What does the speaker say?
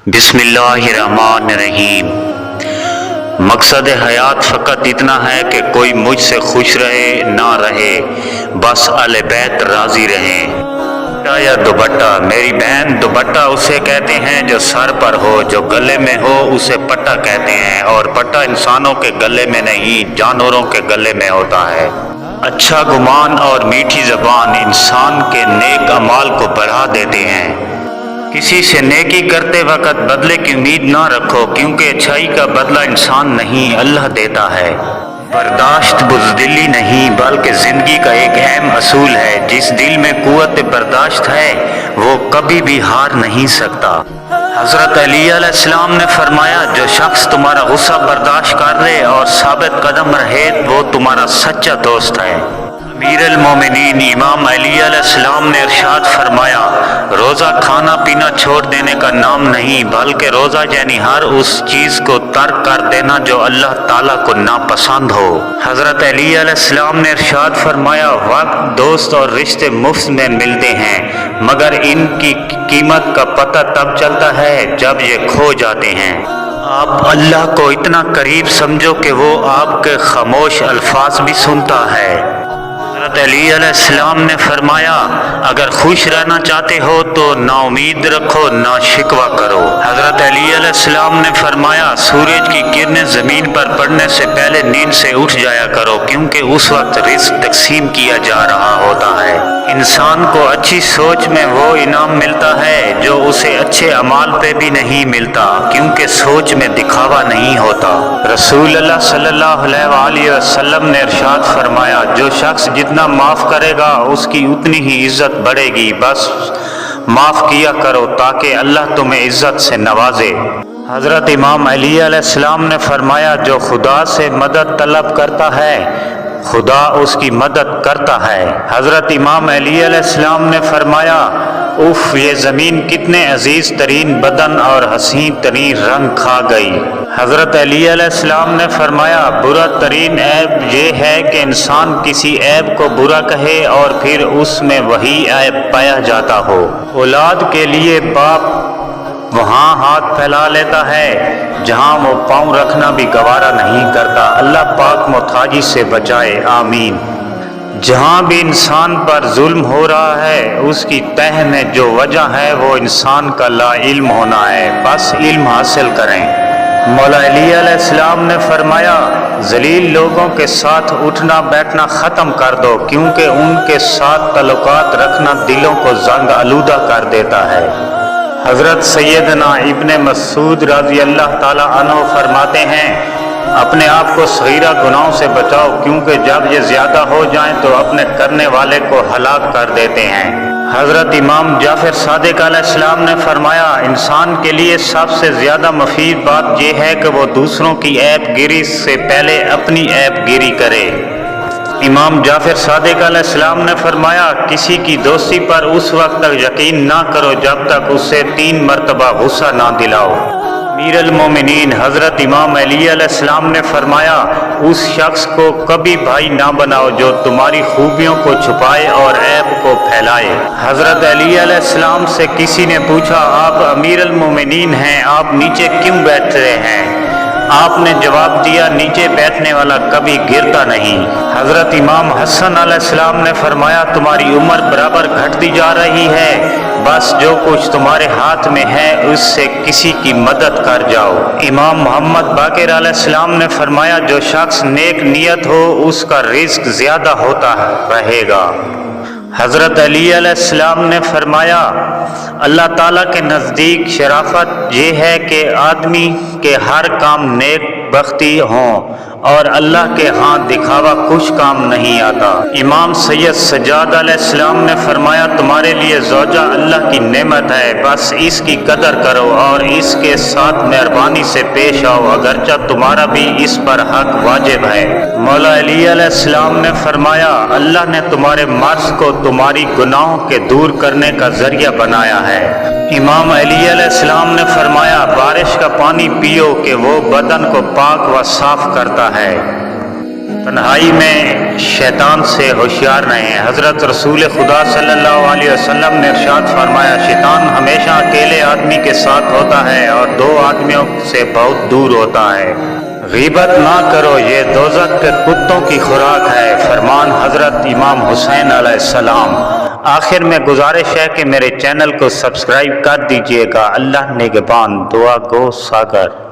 बिस्मिल्लाहिर्रहमानिर्रहीम। मकसद हयात फ़कत इतना है कि कोई मुझसे खुश रहे ना रहे, बस अहले बैत राज़ी रहें। पट्टा या दुपट्टा, मेरी बहन, दुपट्टा उसे कहते हैं जो सर पर हो, जो गले में हो उसे पट्टा कहते हैं। और पट्टा इंसानों के गले में नहीं, जानवरों के गले में होता है। अच्छा गुमान और मीठी ज़बान इंसान के नेक अमाल को बढ़ा देते हैं। किसी से नेकी करते वक्त बदले की उम्मीद ना रखो, क्योंकि अच्छाई का बदला इंसान नहीं अल्लाह देता है। बर्दाश्त बुज़दिली नहीं बल्कि ज़िंदगी का एक अहम असूल है। जिस दिल में कुव्वत बर्दाश्त है वो कभी भी हार नहीं सकता। हज़रत अली अलैहिस्सलाम ने फरमाया, जो शख्स तुम्हारा गुस्सा बर्दाश्त कर ले और साबित कदम रहे वो तुम्हारा सच्चा दोस्त है। अमीर अल-मोमिनीन इमाम अली अलैहिस्सलाम ने इरशाद फरमाया, रोज़ा खाना पीना छोड़ देने का नाम नहीं, बल्कि रोज़ा यानी हर उस चीज़ को तर्क कर देना जो अल्लाह ताला को नापसंद हो। हज़रत अली अलैहिस्सलाम ने इरशाद फरमाया, वक्त, दोस्त और रिश्ते मुफ्त में मिलते हैं, मगर इनकी कीमत का पता तब चलता है जब ये खो जाते हैं। आप अल्लाह को इतना करीब समझो कि वो आपके खामोश अल्फाज भी सुनता है। हज़रत अली अलैहिस्सलाम ने फरमाया, अगर खुश रहना चाहते हो तो ना उम्मीद रखो ना शिकवा करो। हज़रत अली अलैहिस्सलाम ने फरमाया, सूरज की किरणें ज़मीन पर पड़ने से पहले नींद से उठ जाया करो, क्योंकि उस वक्त रिज़्क तकसीम किया जा रहा होता है। इंसान को अच्छी सोच में वो इनाम मिलता है जो उसे अच्छे अमाल पे भी नहीं मिलता, क्योंकि सोच में दिखावा नहीं होता। रसूल अल्लाह सल्लल्लाहु अलैहि वसल्लम ने इरशाद फरमाया, जो शख्स जितना माफ़ करेगा उसकी उतनी ही इज्जत बढ़ेगी। बस माफ़ किया करो ताकि अल्लाह तुम्हें इज्जत से नवाजे। हज़रत इमाम अली अलैहिस्सलाम ने फरमाया, जो खुदा से मदद तलब करता है खुदा उसकी मदद करता है। हज़रत इमाम अली अलैहिस्सलाम ने फरमाया, उफ़, ये ज़मीन कितने अजीज़ तरीन बदन और हसीन तरीन रंग खा गई। हज़रत अली अलैहिस्सलाम ने फरमाया, बुरा तरीन ऐब ये है कि इंसान किसी ऐब को बुरा कहे और फिर उसमें वही ऐब पाया जाता हो। औलाद के लिए बाप वहाँ हाथ फैला लेता है जहाँ वो पाँव रखना भी गवारा नहीं करता। अल्लाह पाक मोहताजी से बचाए, आमीन। जहाँ भी इंसान पर जुल्म हो रहा है उसकी तह में जो वजह है वो इंसान का ला इल्म होना है। बस इल्म हासिल करें। मौला अली अलैहिस्सलाम ने फरमाया, जलील लोगों के साथ उठना बैठना ख़त्म कर दो, क्योंकि उनके साथ तल्लुकात रखना दिलों को जंग आलूदा कर देता है। हज़रत सैयदना इब्ने मसूद रज़ी अल्लाह ताला अन्हु फरमाते हैं, अपने आप को सगीरा गुनाहों से बचाओ, क्योंकि जब ये ज़्यादा हो जाएं तो अपने करने वाले को हलाक कर देते हैं। हज़रत इमाम जाफ़र सादिक अलैहिस्सलाम ने फरमाया, इंसान के लिए सबसे ज़्यादा मुफीद बात यह है कि वो दूसरों की ऐब गिरी से पहले अपनी ऐब गिरी करे। इमाम जाफ़र सादिक अलैहिस्सलाम ने फरमाया, किसी की दोस्ती पर उस वक्त तक यकीन ना करो जब तक उसे 3 मरतबा गुस्सा ना दिलाओ। अमीर अल-मोमिनीन हज़रत इमाम अली अलैहिस्सलाम ने फरमाया, उस शख्स को कभी भाई ना बनाओ जो तुम्हारी खूबियों को छुपाए और ऐब को फैलाए। हज़रत अली अलैहिस्सलाम से किसी ने पूछा, आप अमीर अल-मोमिनीन हैं, आप नीचे क्यों बैठ रहे हैं? आपने जवाब दिया, नीचे बैठने वाला कभी गिरता नहीं। हज़रत इमाम हसन अलैहिस्सलाम ने फरमाया, तुम्हारी उम्र बराबर घटती जा रही है, बस जो कुछ तुम्हारे हाथ में है उससे किसी की मदद कर जाओ। इमाम मोहम्मद बाक़िर अलैहिस्सलाम ने फरमाया, जो शख्स नेक नियत हो उसका रिज़्क ज़्यादा होता रहेगा। हज़रत अली अलैहिस्सलाम ने फरमाया, अल्लाह ताला के नज़दीक शराफत ये है कि आदमी के हर काम नेक बख्ती हों और अल्लाह के हाथ दिखावा कुछ काम नहीं आता। इमाम सैयद सज्जाद अलैहिस्सलाम ने फरमाया, तुम्हारे लिए ज़ौजा अल्लाह की नेमत है, बस इसकी कदर करो और इसके साथ मेहरबानी से पेश आओ, अगरचा तुम्हारा भी इस पर हक वाजिब है। मौला अली अलैहिस्सलाम ने फरमाया, अल्लाह ने तुम्हारे मर्ज़ को तुम्हारी गुनाहों के दूर करने का जरिया बनाया है। इमाम अली अलैहिस्सलाम ने फरमाया, बारिश का पानी पियो कि वो बदन को पाक व साफ करता है। تنہائی میں شیطان سے ہوشیار رہیں۔ حضرت رسول خدا صلی اللہ علیہ وسلم نے ارشاد فرمایا، شیطان ہمیشہ اکیلے آدمی کے ساتھ ہوتا ہے اور دو آدمیوں سے بہت دور ہوتا ہے۔ غیبت نہ کرو، یہ دوزخ کے کتوں کی خوراک ہے، فرمان حضرت امام حسین علیہ السلام۔ آخر میں گزارش ہے کہ میرے چینل کو سبسکرائب کر دیجئے گا۔ اللہ نگہبان، دعا گو ساگر۔